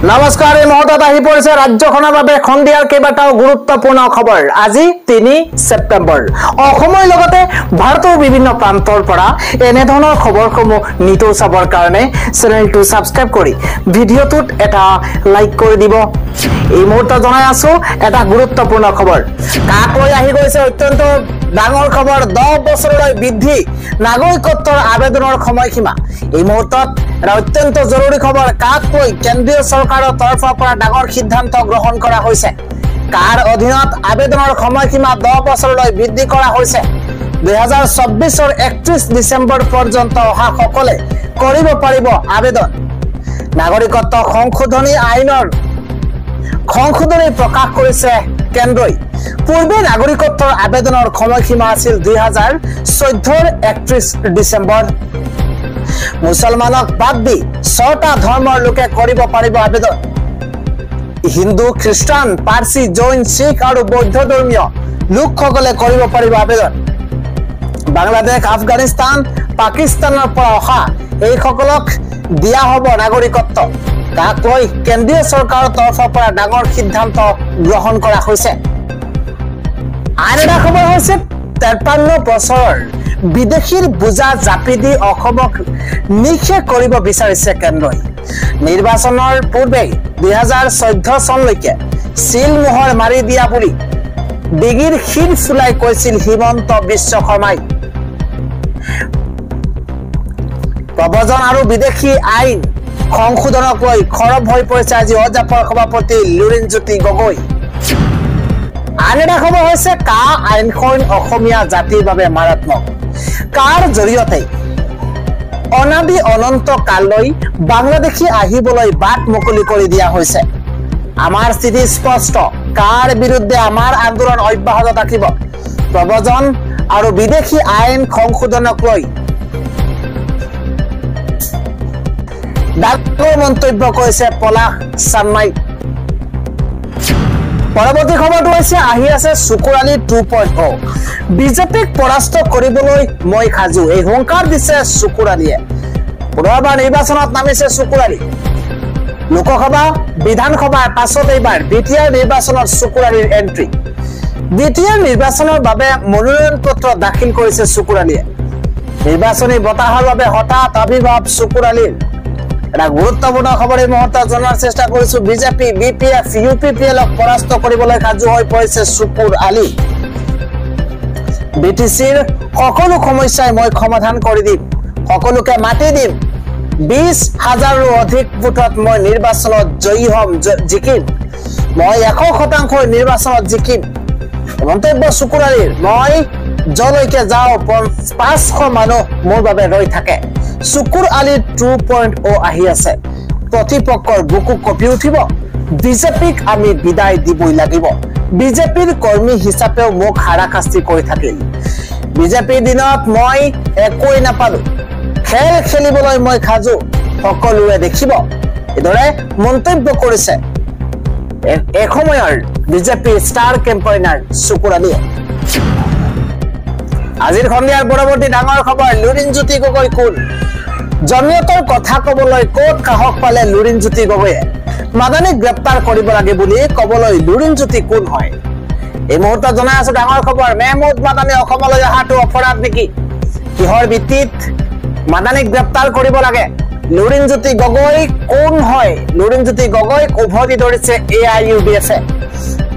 নমস্কাৰ এই মুহূৰ্তত আহি পৰিছে ৰাজ্যখনৰ বাবে খন্দিয়াৰ কেইবাটাও গুৰুত্বপূৰ্ণ খবৰ। আজি 3 ছেপ্টেম্বৰ। অসমৰ লগতে ভাৰতৰ বিভিন্ন প্ৰান্তৰ পৰা এনে ধৰণৰ খবৰসমূহ নিতৌ চাবৰ কাৰণে চেনেলটো সাবস্ক্ৰাইব কৰি ভিডিঅ'টোত এটা লাইক কৰি দিব। এই মুহূৰ্তত জনাই আছো এটা গুৰুত্বপূৰ্ণ খবৰ। কাক লৈ আহি গৈছে অত্যন্ত ডাঙৰ খবৰ। 10 বছৰলৈ বৃদ্ধি নাগৰিকত্বৰ আবেদনৰ সময়সীমা। এই মুহূৰ্তত এটা অত্যন্ত জৰুৰী খবৰ। কাক লৈ কেন্দ্ৰীয় চৰকাৰৰ তৰফৰ পৰা ডাঙৰ সিদ্ধান্ত গ্ৰহণ কৰা হৈছে। কাৰ অধীনত আবেদনৰ সময়সীমা 10 বছৰলৈ বৃদ্ধি কৰা হৈছে। 2024 31 ডিচেম্বৰ পৰ্যন্ত অহা সকলে কৰিব পাৰিব আবেদন। নাগৰিকত্ব সংশোধনী আইনৰ সংশোধনী প্ৰকাশ কৰিছে কেন্দ্ৰই। পূৰ্বে নাগৰিকত্বৰ আবেদনৰ সময়সীমা আছিল 2014 31 ডিচেম্বৰ। মুছলমানক বাদ দি 6টা ধৰ্মৰ লোকে কৰিব পাৰিব আবেদন। হিন্দু, খ্ৰীষ্টান, পাৰ্চী, জৈন, শিখ আৰু বৌদ্ধ ধৰ্মীয় লোকসকলে কৰিব পাৰিব আবেদন। বাংলাদেশ, আফগানিস্তান, পাকিস্তানৰ পৰা অহা এইসকলক দিয়া হ'ব নাগৰিকত্ব। তাক লৈ কেন্দ্ৰীয় চৰকাৰৰ তৰফৰ পৰা ডাঙৰ সিদ্ধান্ত গ্ৰহণ কৰা হৈছে। আন এটা খবৰ হৈছে 53 বছৰৰ বিদেশীৰ বোজা জাপি দি অসমক নিষেধ কৰিব বিচাৰিছে কেন্দ্ৰই। নিৰ্বাচনৰ পূৰ্বে 2014 চনলৈকে চিল মোহৰ মাৰি দিয়া বুলি ডিগিৰ শিৰ ফুলাই কৈছিল হিমন্ত বিশ্ব শৰ্মাই। প্ৰব্ৰজন আৰু বিদেশী আইন সংশোধনক লৈ খৰব হৈ পৰিছে আজি অজাপৰ সভাপতি লুৰিণজ্যোতি গগৈ। আন এটা খবৰ হৈছে কা আইনখন অসমীয়া জাতিৰ বাবে মাৰাত্মক। কাৰ জৰিয়তে অনাদি অনন্ত কাললৈ বাংলাদেশী আহিবলৈ বাট মুকলি কৰি দিয়া হৈছে। আমাৰ স্থিতি স্পষ্ট। কাৰ বিৰুদ্ধে আমাৰ আন্দোলন অব্যাহত থাকিব। প্ৰব্ৰজন আৰু বিদেশী আইন সংশোধনক লৈ ডাঙৰ মন্তব্য কৰিছে পলাশ চান্মাই। পৰৱৰ্তী খবৰটো হৈছে আহি আছে চুকুৰালী 2.0। বিজেপিক পৰাস্ত কৰিবলৈ মই সাজু, এই হুংকাৰ দিছে চুকুৰালীয়ে। পুনৰবাৰ নিৰ্বাচনত নামিছে চুকুৰালী। লোকসভা বিধানসভাৰ পাছত এইবাৰ বিটিআৰ নিৰ্বাচনত চুকুৰালীৰ এন্ট্ৰি। বিটিআৰ নিৰ্বাচনৰ বাবে মনোনয়ন পত্ৰ দাখিল কৰিছে চুকুৰালীয়ে। নিৰ্বাচনী বতাহৰ বাবে হঠাৎ আবিৰ্ভাৱ চুকুৰালীৰ। এটা গুৰুত্বপূৰ্ণ খবৰ এই মুহূৰ্তত জনাৰ চেষ্টা কৰিছো। বিজেপি, বিপিএফ, ইউপিপিএলক পৰাস্ত কৰিবলৈ সাজু হৈ পৰিছে চুকুৰ আলী। বিটিচিৰ সকলো সমস্যাই মই সমাধান কৰি দিম, সকলোকে মাতি দিম। 20,000ৰো অধিক ভোটত মই নিৰ্বাচনত জয়ী হ'ম, জিকিম। মই 100% নিৰ্বাচনত জিকিম। মন্তব্য চুকুৰ আলীৰ। মই যলৈকে যাওঁ 500 মানুহ মোৰ বাবে ৰৈ থাকে। চুকুৰ আলীৰ 2.0 আহি আছে। প্ৰতিপক্ষৰ বুকু কঁপি উঠিব। বিজেপিক আমি বিদায় দিবই লাগিব। বিজেপিৰ কৰ্মী হিচাপেও মোক হাৰাশাস্তি কৰি থাকিল। বিজেপিৰ দিনত মই একোৱেই নাপালো। খেল খেলিবলৈ মই সাজু, সকলোৱে দেখিব। এইদৰে মন্তব্য কৰিছে এসময়ৰ বিজেপিৰ ষ্টাৰ কেম্পেইনাৰ চুকুৰ আলীয়ে। আজিৰ সন্ধিয়াৰ পৰৱৰ্তী ডাঙৰ খবৰ লুৰিণজ্যোতি গগৈ কোন? জমিয়তৰ কথা কবলৈ ক'ত সাহস পালে লুৰিণজ্যোতি গগৈয়ে? মাদানীক গ্ৰেপ্তাৰ কৰিব লাগে বুলি কবলৈ লুৰিণজ্যোতি কোন হয়? এই মুহূৰ্তত জনাই আছো ডাঙৰ খবৰ। মেহমুদ মাদানী অসমলৈ অহাটো অপৰাধ নেকি? কিহৰ ভিত্তিত মাদানীক গ্ৰেপ্তাৰ কৰিব লাগে? লুৰিণজ্যোতি গগৈ কোন হয়? লুৰিণজ্যোতি গগৈক উভতি ধৰিছে AIUDF-এ।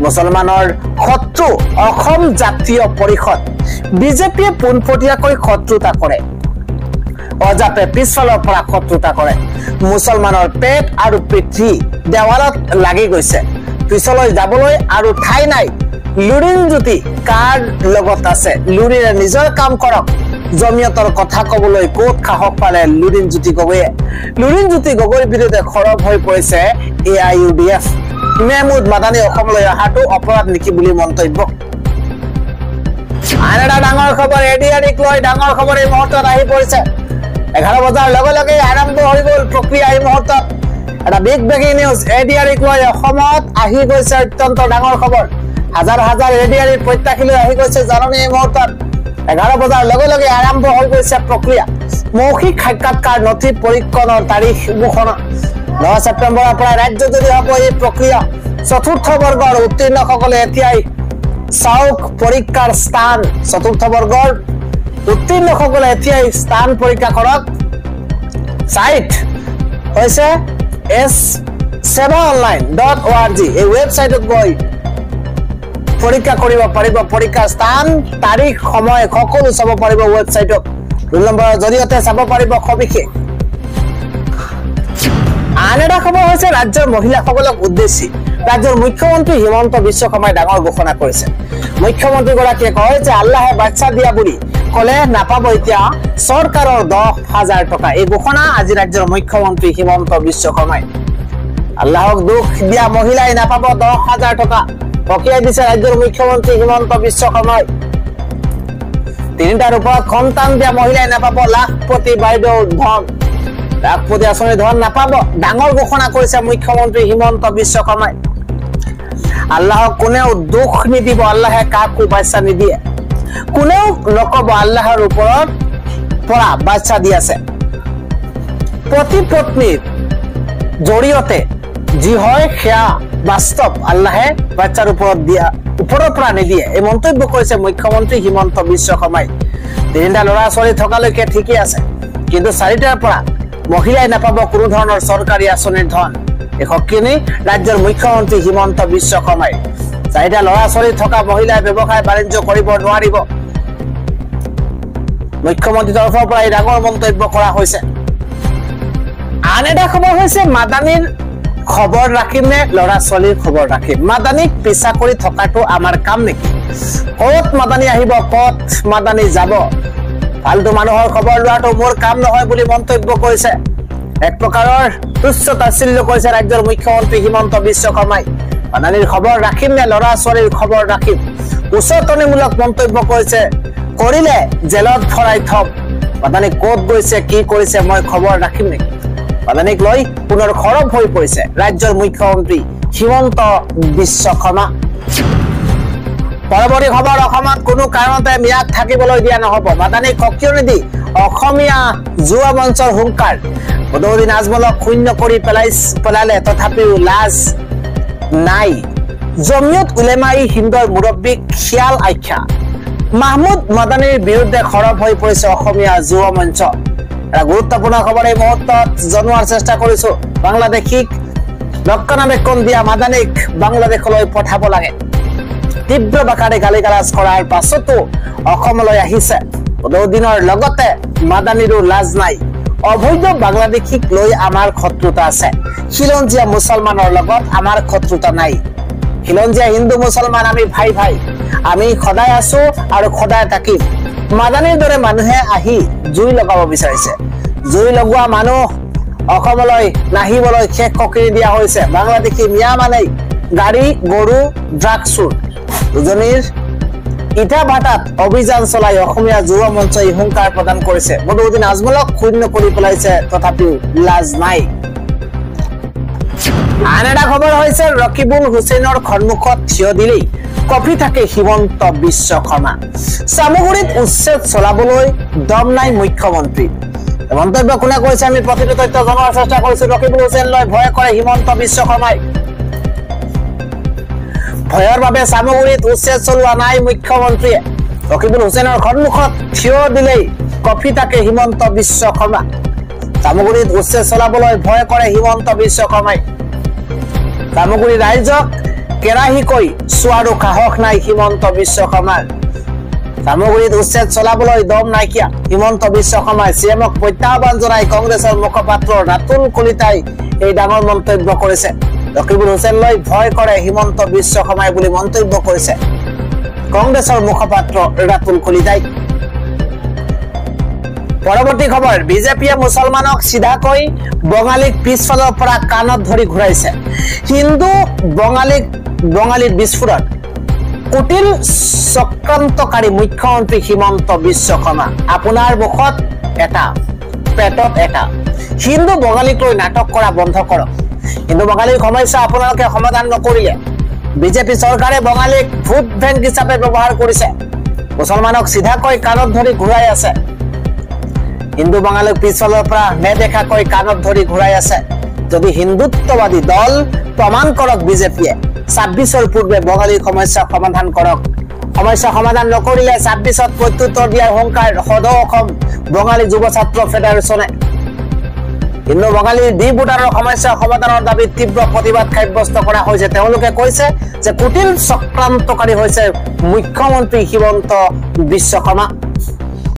মুছলমানৰ শত্ৰু অসম জাতীয় পৰিষদ। বিজেপিয়ে পোনপটীয়াকৈ শত্ৰুতা কৰে। অজাপে পিছফালৰ পৰা শত্ৰুতা কৰে। মুছলমানৰ পেট আৰু পিঠি দেৱালত লাগি গৈছে। পিছলৈ যাবলৈ আৰু ঠাই নাই। লুৰিণজ্যোতি কাৰ লগত আছে? লুৰিৰে নিজৰ কাম কৰক। জমিয়তৰ কথা কবলৈ ক'ত সাহস পালে লুৰিণজ্যোতি গগৈয়ে? লুৰিণজ্যোতি গগৈৰ বিৰুদ্ধে খৰব হৈ পৰিছে AIUDF। মেহমুদ মাদানী অসমলৈ অহাটো অপৰাধ নেকি বুলি মন্তব্য। আন এটা ডাঙৰ খবৰ ADRক লৈ ডাঙৰ খবৰ এই মুহূৰ্তত আহি পৰিছে। 11 বজাৰ লগে লগে আৰম্ভ হৈ গ'ল প্ৰক্ৰিয়া। এই মুহূৰ্তত এটা বিগ ব্ৰেকিং নিউজ। ADRক লৈ অসমত আহি গৈছে অত্যন্ত ডাঙৰ খবৰ। হাজাৰ হাজাৰ ADR প্ৰত্যাশী লৈ আহি গৈছে জাননী। এই মুহূৰ্তত 11 বজাৰ লগে লগে আৰম্ভ হৈ গৈছে প্ৰক্ৰিয়া। মৌখিক সাক্ষাৎকাৰ নথি পৰীক্ষণৰ তাৰিখ ঘোষণা। 9 ছেপ্টেম্বৰৰ পৰা ৰাজ্যজুৰি হ'ব এই প্ৰক্ৰিয়া চতুৰ্থ বৰ্গৰ উত্তীৰ্ণসকলে এতিয়াই চাওক পৰীক্ষাৰ স্থান চতুৰ্থ বৰ্গৰ উত্তীৰ্ণসকলে এতিয়াই স্থান পৰীক্ষা কৰক সাইট হৈছে sevaonline.org এই ওয়েবসাইটত গৈ পৰীক্ষা কৰিব পাৰিব পৰীক্ষাৰ স্থান তাৰিখ সময় সকলো চাব পাৰিব ওয়েবসাইটত ৰোল নম্বৰৰ জৰিয়তে চাব পাৰিব সবিশেষ আন এটা খবৰ হৈছে ৰাজ্যৰ মহিলাসকলক উদ্দেশ্যি ৰাজ্যৰ মুখ্যমন্ত্ৰী হিমন্ত বিশ্ব শৰ্মাই ডাঙৰ ঘোষণা কৰিছে মুখ্যমন্ত্ৰী গৰাকীয়ে কয় যে আল্লাহে বাচ্চা দিয়া বুলি কলে নাপাব এতিয়া চৰকাৰৰ 10,000 টকা এই ঘোষণা আজি ৰাজ্যৰ মুখ্যমন্ত্ৰী হিমন্ত বিশ্ব শৰ্মাই আল্লাহক দুখ দিয়া মহিলাই নাপাব 10,000 টকা পকিয়াই দিছে ৰাজ্যৰ মুখ্যমন্ত্ৰী হিমন্ত বিশ্ব শৰ্মাই তিনিটাৰ ওপৰত সন্তান দিয়া মহিলাই নাপাব লাখপতি বাইদেউ ধন লাখপতি আঁচনি ধন নাপাব ডাঙৰ ঘোষণা কৰিছে মুখ্যমন্ত্ৰী হিমন্ত বিশ্ব শৰ্মাই আল্লাহক কোনেও দুখ নিদিব আল্লাহে কাকো বাচ্চা নিদিয়ে কোনেও নকব আল্লাহৰ ওপৰত পৰা বাচ্চা দি আছে পতি পত্নীৰ জৰিয়তে যি হয় সেয়া বাস্তৱ আল্লাহে বাচ্চাৰ ওপৰত দিয়া ওপৰৰ পৰা নিদিয়ে এই মন্তব্য কৰিছে মুখ্যমন্ত্ৰী হিমন্ত বিশ্ব শৰ্মাই তিনিটা ল'ৰা ছোৱালী থকালৈকে ঠিকই আছে কিন্তু চাৰিটাৰ পৰা মহিলাই নাপাব কোনো ধৰণৰ চৰকাৰী আঁচনিৰ ধন এই সকিনি ৰাজ্যৰ মুখ্যমন্ত্ৰী হিমন্ত বিশ্ব শৰ্মাই চাৰিটা ল'ৰা ছোৱালী থকা মহিলাই ব্যৱসায় বাণিজ্য কৰিব নোৱাৰিব মুখ্যমন্ত্ৰীৰ তৰফৰ পৰা এই ডাঙৰ মন্তব্য কৰা হৈছে আন এটা খবৰ হৈছে মাদানীৰ খবৰ ৰাখিম নে ল'ৰা ছোৱালীৰ খবৰ ৰাখিম মাদানীক পিছা কৰি থকাটো আমাৰ কাম নেকি ক'ত মাদানী আহিব ক'ত মাদানী যাব ফালতু মানুহৰ খবৰ লোৱাটো মোৰ কাম নহয় বুলি মন্তব্য কৰিছে এক প্ৰকাৰৰ তুচ্ছ তাচ্ছিল্য কৰিছে ৰাজ্যৰ মুখ্যমন্ত্ৰী হিমন্ত বিশ্ব শৰ্মাই মাদানীৰ খবৰ ৰাখিম নে ল'ৰা ছোৱালীৰ খবৰ ৰাখিম উচতনিমূলক মন্তব্য কৰিছে কৰিলে জেলত ভৰাই থম মাদানী ক'ত গৈছে কি কৰিছে মই খবৰ ৰাখিম নেকি মাদানীক লৈ পুনৰ খৰব হৈ পৰিছে ৰাজ্যৰ মুখ্যমন্ত্ৰী হিমন্ত বিশ্ব শৰ্মা পৰৱৰ্তী খবৰ অসমত কোনো কাৰণতে মিয়াক থাকিবলৈ দিয়া নহব মাদানীক সক্ৰিয় নিদি অসমীয়া যুৱ মঞ্চৰ হুংকাৰ বদৌদিন আজমলক শূন্য কৰি পেলালে তথাপিও লাজ নাই জমিয়ত উলেমাই হিন্দৰ মুৰব্বী খিয়াল আখ্যা মাহমুদ মাদানীৰ বিৰুদ্ধে খৰব হৈ পৰিছে অসমীয়া যুৱ মঞ্চ এটা গুৰুত্বপূৰ্ণ খবৰ এই মুহূৰ্তত জনোৱাৰ চেষ্টা কৰিছো বাংলাদেশীক ৰক্ষণাবেক্ষণ দিয়া মাদানীক বাংলাদেশলৈ পঠাব লাগে তীব্ৰ ভাষাৰে গালিগালাজ কৰাৰ পাছতো অসমলৈ আহিছে বদৌদিনৰ লগতে মাদানীৰো লাজ নাই অবৈধ বাংলাদেশীক লৈ আমাৰ শত্ৰুতা আছে খিলঞ্জীয়া মুছলমানৰ লগত আমাৰ শত্ৰুতা নাই খিলঞ্জীয়া হিন্দু মুছলমান আমি ভাই ভাই আমি সদায় আছো আৰু সদায় থাকিম মাদানীৰ দৰে মানুহে আহি জুই লগাব বিচাৰিছে জুই লগোৱা মানুহ অসমলৈ নাহিবলৈ শেষ কৰি দিয়া হৈছে বাংলাদেশী মিয়া মানে গাড়ী গৰু ড্ৰাগছৰ দুজনীৰ ইটা ভাটাত অভিযান চলাই অসমীয়া যুৱ মঞ্চই হুংকাৰ প্ৰদান কৰিছে বদৌদিন আজমলক শূন্য কৰি পেলাইছে তথাপিও লাজ নাই আন এটা খবৰ হৈছে ৰকিবুল হুছেইনৰ সন্মুখত থিয় দিলেই কফি থাকে হিমন্ত বিশ্ব শৰ্মা চামগুৰিত উচ্ছেদ চলাবলৈ দম নাই মুখ্যমন্ত্ৰী মন্তব্য কোনে কৈছে আমি প্ৰতিটো তথ্য জনোৱাৰ চেষ্টা কৰিছো ৰকিবুল হুছেইনলৈ ভয় কৰে হিমন্ত বিশ্ব শৰ্মাই ভয়ৰ বাবে চামগুৰিত উচ্ছেদ চলোৱা নাই মুখ্যমন্ত্ৰীয়ে ৰকিবুল হুছেইনৰ সন্মুখত থিয় দিলেই কফি থাকে হিমন্ত বিশ্ব শৰ্মা চামগুৰিত উচ্ছেদ চলাবলৈ ভয় কৰে হিমন্ত বিশ্ব শৰ্মাই চামগুৰি ৰাইজক কেৰাহীকৈ চোৱাৰো সাহস নাই হিমন্ত বিশ্ব শৰ্মাৰ চামগুৰিত উচ্ছেদ চলাবলৈ দম নাইকিয়া হিমন্ত বিশ্ব শৰ্মাই চিএমক প্ৰত্যাহ্বান জনাই কংগ্ৰেছৰ মুখপাত্ৰ ৰাতুল কলিতাই এই ডাঙৰ মন্তব্য কৰিছে ৰকিবুল হুছেইনলৈ ভয় কৰে হিমন্ত বিশ্ব শৰ্মাই বুলি মন্তব্য কৰিছে কংগ্ৰেছৰ মুখপাত্ৰ ৰাতুল কলিতাই পৰৱৰ্তী খবৰ বিজেপিয়ে মুছলমানক সিধাকৈ বঙালীক পিছফালৰ পৰা কাণত ধৰি ঘূৰাইছে হিন্দু বঙালীৰ বিস্ফোৰণ কুটিল চক্ৰান্তকাৰী মুখ্যমন্ত্ৰী হিমন্ত বিশ্ব শৰ্মা আপোনাৰ মুখত এটা পেটত এটা হিন্দু বঙালীক লৈ নাটক কৰা বন্ধ কৰক হিন্দু বঙালীৰ সমস্যা আপোনালোকে সমাধান নকৰিলে বিজেপি চৰকাৰে বঙালীক ভোট বেংক হিচাপে ব্যৱহাৰ কৰিছে মুছলমানক সিধাকৈ কাণত ধৰি ঘূৰাই আছে হিন্দু বঙালীক পিছফালৰ পৰা নেদেখাকৈ কাণত ধৰি ঘূৰাই আছে যদি হিন্দুত্ববাদী দল প্ৰমাণ কৰক বিজেপিয়ে 26-ৰ পূৰ্বে বঙালীৰ সমস্যা সমাধান কৰক সমস্যা সমাধান নকৰিলে 26-ত প্ৰত্যুত্তৰ দিয়াৰ সংকাৰ সদৌ অসম বঙালী যুৱ ছাত্ৰ ফেডাৰেচনে হিন্দু বঙালী ডি ভোটাৰৰ সমস্যা সমাধানৰ দাবীত তীব্ৰ প্ৰতিবাদ সাব্যস্ত কৰা হৈছে তেওঁলোকে কৈছে যে কুটিল চক্ৰান্তকাৰী হৈছে মুখ্যমন্ত্ৰী হিমন্ত বিশ্ব শৰ্মা